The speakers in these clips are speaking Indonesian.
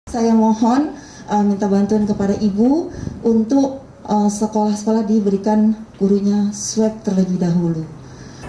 Saya mohon minta bantuan kepada Ibu untuk sekolah-sekolah diberikan gurunya swab terlebih dahulu.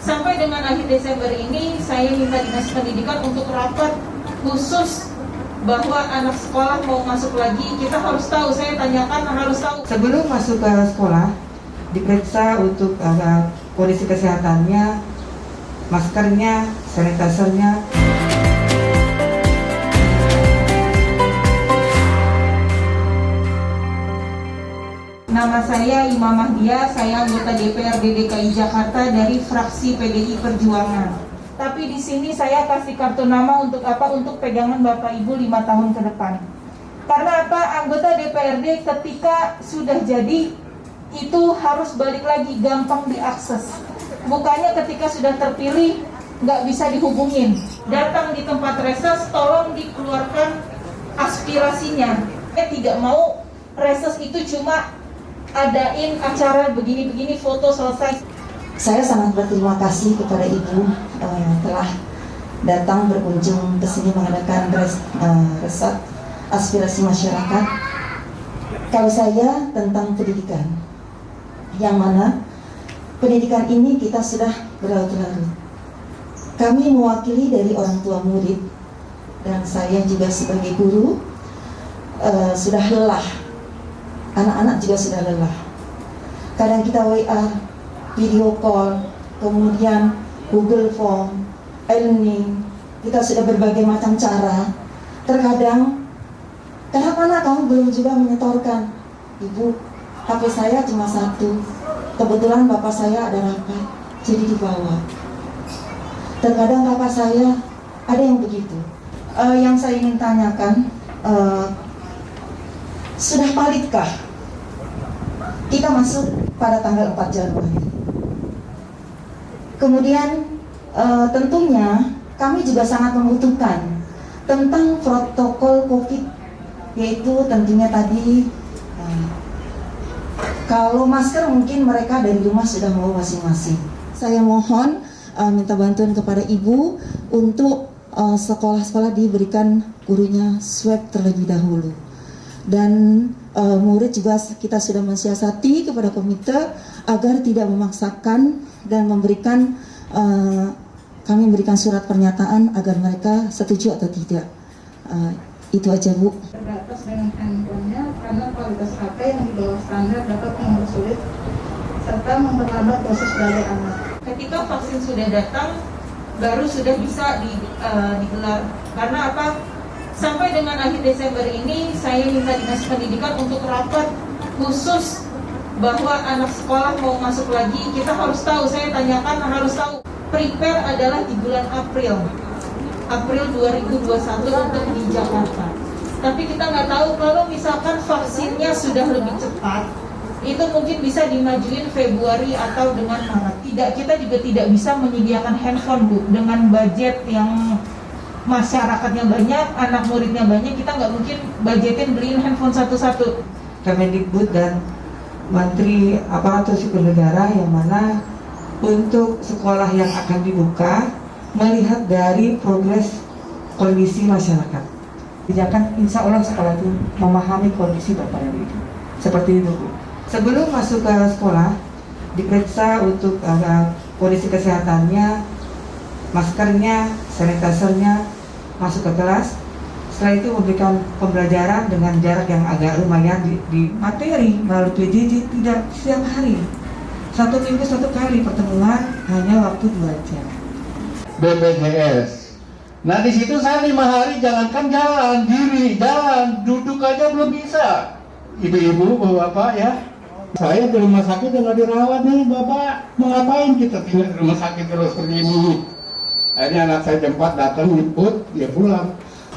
Sampai dengan akhir Desember ini, saya minta Dinas Pendidikan untuk rapat khusus bahwa anak sekolah mau masuk lagi, kita harus tahu, saya tanyakan harus tahu. Sebelum masuk ke sekolah, diperiksa untuk kondisi kesehatannya, maskernya, sanitisernya. Nama saya Imamah Dia, saya anggota DPRD DKI Jakarta dari fraksi PDI Perjuangan. Tapi di sini saya kasih kartu nama untuk apa? Untuk pegangan Bapak Ibu 5 tahun ke depan. Karena apa? Anggota DPRD ketika sudah jadi itu harus balik lagi, gampang diakses. Bukannya ketika sudah terpilih nggak bisa dihubungin. Datang di tempat reses, tolong dikeluarkan aspirasinya. Saya tidak mau reses itu cuma adain acara begini-begini, foto selesai. Saya sangat berterima kasih kepada Ibu telah datang berkunjung ke sini mengadakan resat aspirasi masyarakat. Kalau saya tentang pendidikan, yang mana pendidikan ini kita sudah berlarut-larut. Kami mewakili dari orang tua murid dan saya juga sebagai guru sudah lelah. Anak-anak juga sudah lelah. Kadang kita WA, video call, kemudian Google Form, e-learning, kita sudah berbagai macam cara. Terkadang, kenapa nak kamu belum juga menyetorkan? Ibu, HP saya cuma satu. Kebetulan bapak saya ada rapat, jadi dibawa. Terkadang bapak saya ada yang begitu. Yang saya ingin tanyakan, sudah valitkah kita masuk pada tanggal 4 Januari? Kemudian tentunya kami juga sangat membutuhkan tentang protokol COVID, yaitu tentunya tadi kalau masker mungkin mereka dari rumah sudah mau masing-masing. Saya mohon minta bantuan kepada Ibu untuk sekolah-sekolah diberikan gurunya swab terlebih dahulu. Dan murid juga kita sudah mensiasati kepada komite agar tidak memaksakan dan memberikan kami memberikan surat pernyataan agar mereka setuju atau tidak. Itu aja, Bu. Terbatas dengan handphonenya karena kualitas HP yang di bawah standar dapat mempersulit serta memperlambat proses belajar anak. Ketika vaksin sudah datang, baru sudah bisa digelar. Karena apa? Sampai dengan akhir Desember ini, saya minta Dinas Pendidikan untuk rapat khusus bahwa anak sekolah mau masuk lagi, kita harus tahu, saya tanyakan harus tahu. Prepare adalah di bulan April 2021 untuk di Jakarta. Tapi kita nggak tahu kalau misalkan vaksinnya sudah lebih cepat, itu mungkin bisa dimajuin Februari atau dengan Maret. Kita juga tidak bisa menyediakan handphone, Bu, dengan budget yang masyarakatnya banyak, anak muridnya banyak, kita nggak mungkin budgetin beliin handphone satu-satu. Kemendikbud dan Menteri Aparatur Sipil Negara yang mana untuk sekolah yang akan dibuka melihat dari progres kondisi masyarakat. Kebijakan insya Allah sekolah itu memahami kondisi Bapak dan Ibu. Seperti itu, Bu. Sebelum masuk ke sekolah, diperiksa untuk kondisi kesehatannya, maskernya, sanitisernya, masuk ke kelas. Setelah itu memberikan pembelajaran dengan jarak yang agak lumayan di materi melalui PJJ, tidak setiap hari. 1 minggu 1 kali pertemuan, hanya waktu 2 jam. BPJS. Nah di situ saya 5 hari jangankan jalan, diri, jalan, duduk aja belum bisa. Ibu-ibu, bapak ya. Saya di rumah sakit nggak dirawat nih, bapak. Mau ngapain kita tinggal di rumah sakit terus seperti ini? Akhirnya anak saya jam 4 datang, jemput, dia pulang.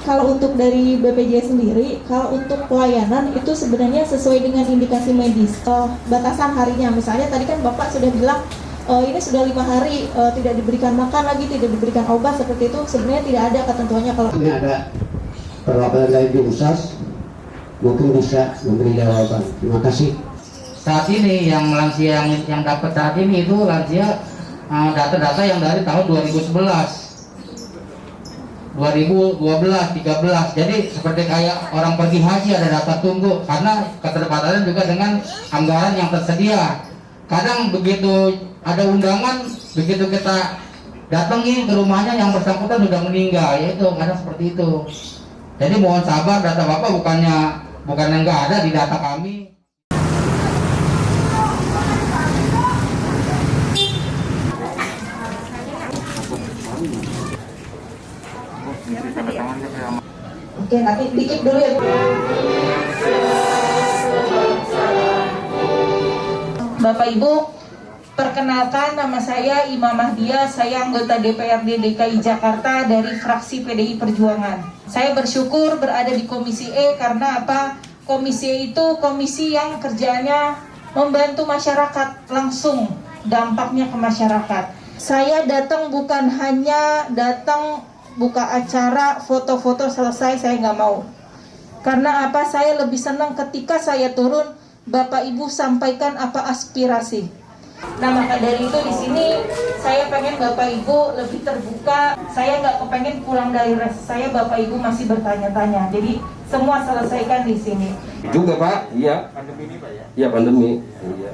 Kalau untuk dari BPJS sendiri, kalau untuk pelayanan itu sebenarnya sesuai dengan indikasi medis. Batasan harinya, misalnya tadi kan Bapak sudah bilang ini sudah 5 hari tidak diberikan makan lagi, tidak diberikan obat seperti itu, sebenarnya tidak ada ketentuannya. Kalau ini ada perwakilan dari Dinsas, mungkin bisa memberi jawaban. Terima kasih. Saat ini yang lansia yang dapat saat ini itu lansia data-data yang dari tahun 2011. 2012, 13. Jadi seperti kayak orang pergi haji ada daftar tunggu karena keterbatasan juga dengan anggaran yang tersedia. Kadang begitu ada undangan, begitu kita datangi ke rumahnya yang bersangkutan sudah meninggal, yaitu kadang seperti itu. Jadi mohon sabar, data Bapak bukannya nggak ada di data kami. Oke, nanti dikit dulu ya. Bapak Ibu, perkenalkan nama saya Imam Mahdia, saya anggota DPRD DKI Jakarta dari fraksi PDI Perjuangan. Saya bersyukur berada di Komisi E karena apa? Komisi E itu komisi yang kerjanya membantu masyarakat langsung, dampaknya ke masyarakat. Saya datang bukan hanya datang buka acara, foto-foto selesai, saya nggak mau. Karena apa? Saya lebih senang ketika saya turun, Bapak Ibu sampaikan apa aspirasi. Nah maka dari itu di sini saya pengen Bapak Ibu lebih terbuka. Saya nggak kepengen pulang dari res saya, Bapak Ibu masih bertanya-tanya. Jadi semua selesaikan di sini. Juga Pak, iya. Pandemi ini Pak ya? Iya pandemi. Iya.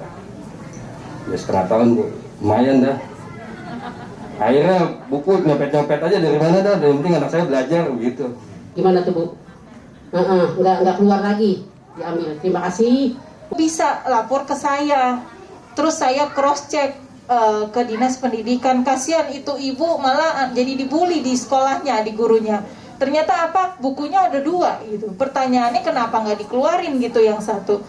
Ya setengah tahun Bu, lumayan dah. Akhirnya buku nyopet-nyopet aja dari mana dah, yang penting anak saya belajar begitu. Gimana tuh Bu? Nggak keluar lagi, diambil. Terima kasih. Bisa lapor ke saya, terus saya cross check ke dinas pendidikan. Kasihan itu ibu malah jadi dibully di sekolahnya, di gurunya. Ternyata apa? Bukunya ada 2 gitu. Pertanyaannya kenapa nggak dikeluarin gitu yang satu?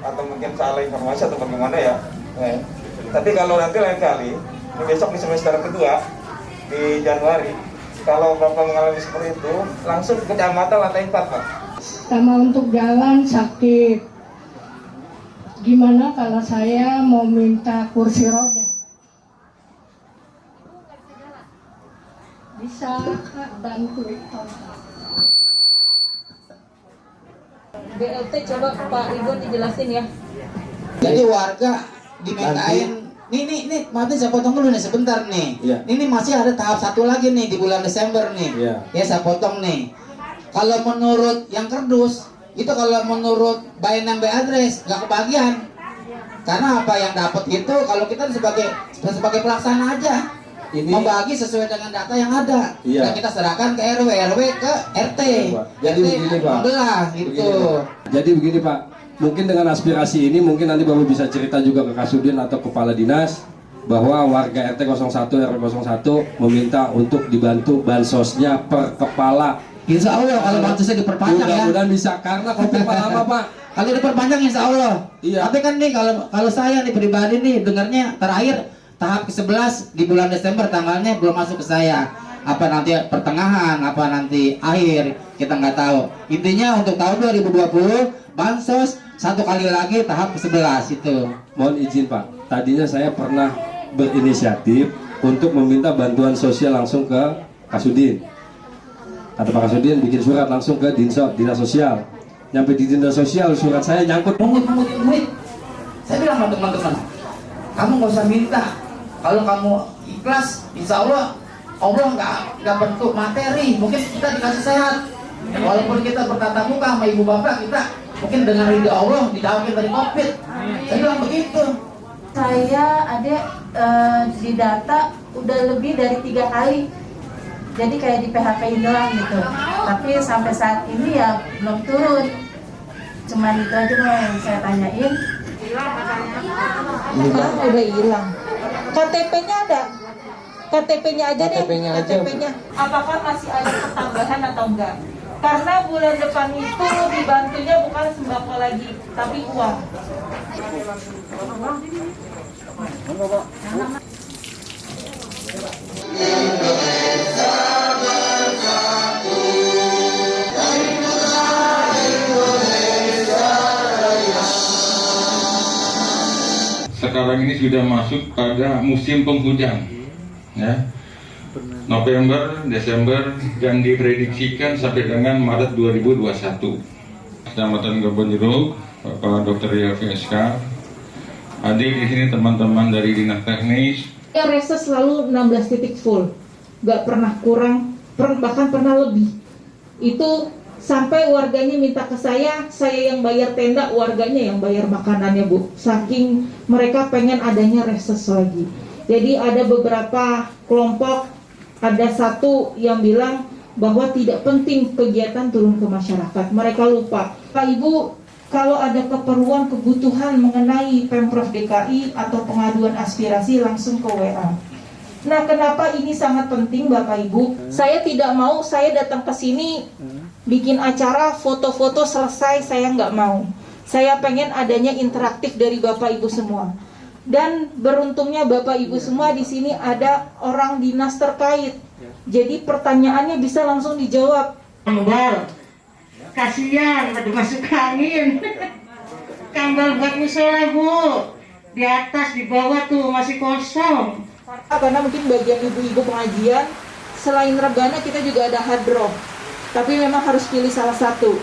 Atau mungkin salah informasi atau bagaimana ya? Tapi kalau nanti lain kali, besok di semester kedua di Januari, kalau Bapak mengalami seperti itu, langsung ke kecamatan lantai 4 Pak. Sama untuk jalan sakit. Gimana kalau saya mau minta kursi roda? Bisa bantu. BLT coba Pak Ridwan dijelasin ya. Jadi warga dimintain, nih, maaf nih saya potong dulu nih sebentar nih. Iya. Ini masih ada tahap 1 lagi nih di bulan Desember nih. Iya. Ya saya potong nih. Kalau menurut yang kerdus, itu kalau menurut by name by address nggak kebagian. Karena apa yang dapat itu kalau kita sebagai pelaksana aja. Ini membagi sesuai dengan data yang ada. Iya. Dan kita serahkan ke RW ke RT. Jadi begini Pak. Membelah gitu. Jadi begini Pak. Mungkin dengan aspirasi ini mungkin nanti Bapak bisa cerita juga ke Kasudin atau kepala dinas bahwa warga RT 01 RW 01 meminta untuk dibantu bansosnya per kepala. Insya Allah kalau bansosnya diperpanjang ya. Mudah-mudahan bisa karena COVID lama Pak. Kalau diperpanjang insya Allah. Iya. Tapi kan nih kalau saya nih pribadi nih dengarnya terakhir tahap ke-11 di bulan Desember, tanggalnya belum masuk ke saya. Apa nanti pertengahan, apa nanti akhir, kita nggak tahu. Intinya untuk tahun 2020 bansos 1 kali lagi tahap ke-11 itu. Mohon izin Pak. Tadinya saya pernah berinisiatif untuk meminta bantuan sosial langsung ke Kasudin. Kata Pak Kasudin bikin surat langsung ke dinas sosial. Nyampe di dinas sosial surat saya nyangkut Mungut duit. Saya bilang sama teman-teman, kamu nggak usah minta. Kalau kamu ikhlas, insya Allah nggak bentuk materi. Mungkin kita dikasih sehat. Walaupun kita bertatap muka sama ibu bapak, kita mungkin dengan ridho Allah dijauhin dari COVID. Saya bilang begitu. Saya ada di data udah lebih dari 3 kali. Jadi kayak di PHP doang gitu. Tapi sampai saat ini ya belum turun. Cuman itu aja yang saya tanyain. Udah hilang. KTP-nya ada? KTP-nya aja deh. KTP-nya. Apakah masih ada pertambahan atau enggak? Karena bulan depan itu dibantunya bukan sembako lagi, tapi uang. Sekarang ini sudah masuk pada musim penghujan, ya. November, Desember, dan diprediksikan sampai dengan Maret 2021. Kecamatan Kebonjeruk, Bapak Dr. YLVSK, hadir di sini teman-teman dari Dinas Teknis. Yang reses selalu 16 titik full, nggak pernah kurang bahkan pernah lebih. Itu sampai warganya minta ke saya yang bayar tenda, warganya yang bayar makanannya, Bu. Saking mereka pengen adanya reses lagi. Jadi ada beberapa kelompok, ada satu yang bilang bahwa tidak penting kegiatan turun ke masyarakat. Mereka lupa. Pak Ibu, kalau ada keperluan kebutuhan mengenai Pemprov DKI atau pengaduan aspirasi langsung ke WA. Nah, kenapa ini sangat penting Bapak Ibu? Saya tidak mau saya datang ke sini bikin acara foto-foto selesai, saya nggak mau. Saya pengen adanya interaktif dari Bapak Ibu semua. Dan beruntungnya Bapak Ibu semua di sini ada orang dinas terkait. Jadi pertanyaannya bisa langsung dijawab. Kambal, kasihan pada masuk angin. Kambal buat musola, Bu. Di atas, di bawah tuh masih kosong. Karena mungkin bagian ibu-ibu pengajian, selain rebana kita juga ada hadroh. Tapi memang harus pilih salah satu.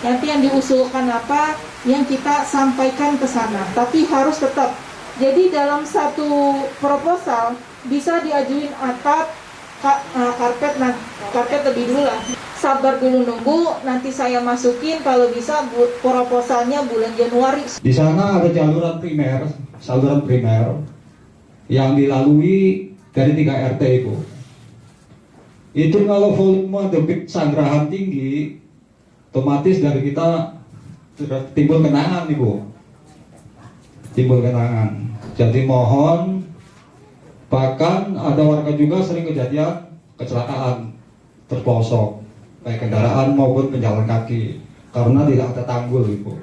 Nanti yang diusulkan apa, yang kita sampaikan ke sana. Tapi harus tetap. Jadi dalam satu proposal bisa diajuin atap, karpet lebih dulu lah. Sabar dulu nunggu, nanti saya masukin kalau bisa proposalnya bulan Januari. Di sana ada saluran primer yang dilalui dari 3 RT itu. Itu kalau volume debit sanggrahan tinggi, otomatis dari kita sudah timbul genangan, Ibu. Timbul genangan. Jadi mohon, bahkan ada warga juga sering kejadian kecelakaan terpelosok, baik kendaraan maupun pejalan kaki, karena tidak ada tanggul, Ibu.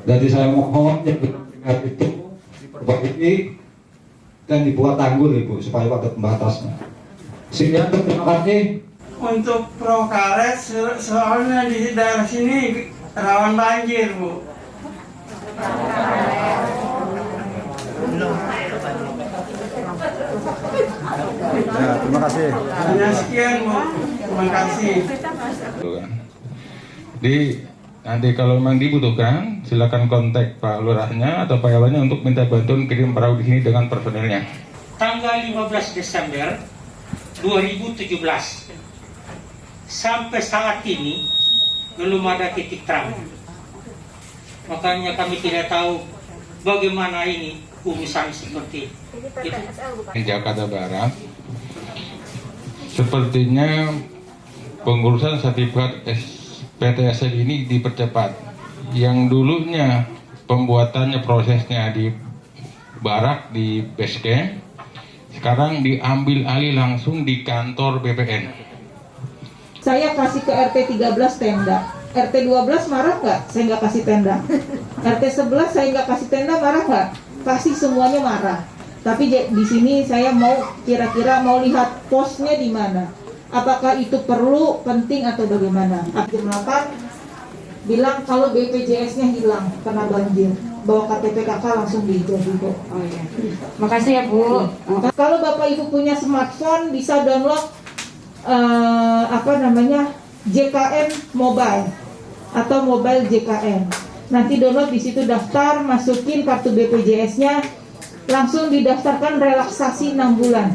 Jadi saya mohon yang itu perbaiki dan dibuat tanggul, Ibu, supaya ada pembatasnya. Sekian, terima kasih. Untuk Prokaret, soalnya di daerah sini rawan banjir, Bu. Ya, terima kasih. Hanya sekian, Bu. Terima kasih. Jadi nanti kalau memang dibutuhkan, silakan kontak Pak Lurahnya atau Pak Ewannya untuk minta bantuan kirim perahu di sini dengan personilnya. Tanggal 15 Desember 2017 sampai saat ini belum ada titik terang. Makanya kami tidak tahu bagaimana ini urusan seperti itu. Jakarta Barat, sepertinya pengurusan sertifikat PTSL ini dipercepat. Yang dulunya pembuatannya prosesnya di Barak, di Basecamp, sekarang diambil alih langsung di kantor BPN. Saya kasih ke RT 13 tenda, RT 12 marah nggak? Saya nggak kasih tenda. RT 11 saya nggak kasih tenda, marah nggak? Kasih, semuanya marah. Tapi di sini saya mau kira-kira mau lihat posnya di mana. Apakah itu perlu, penting atau bagaimana? Jam 8 bilang kalau BPJS-nya hilang karena banjir, bawa KTP kakak langsung dijadi kok. Oh iya. Makasih ya, Bu. Kalau Bapak Ibu punya smartphone bisa download JKN Mobile atau Mobile JKN. Nanti download di situ, daftar, masukin kartu BPJS-nya, langsung didaftarkan relaksasi 6 bulan.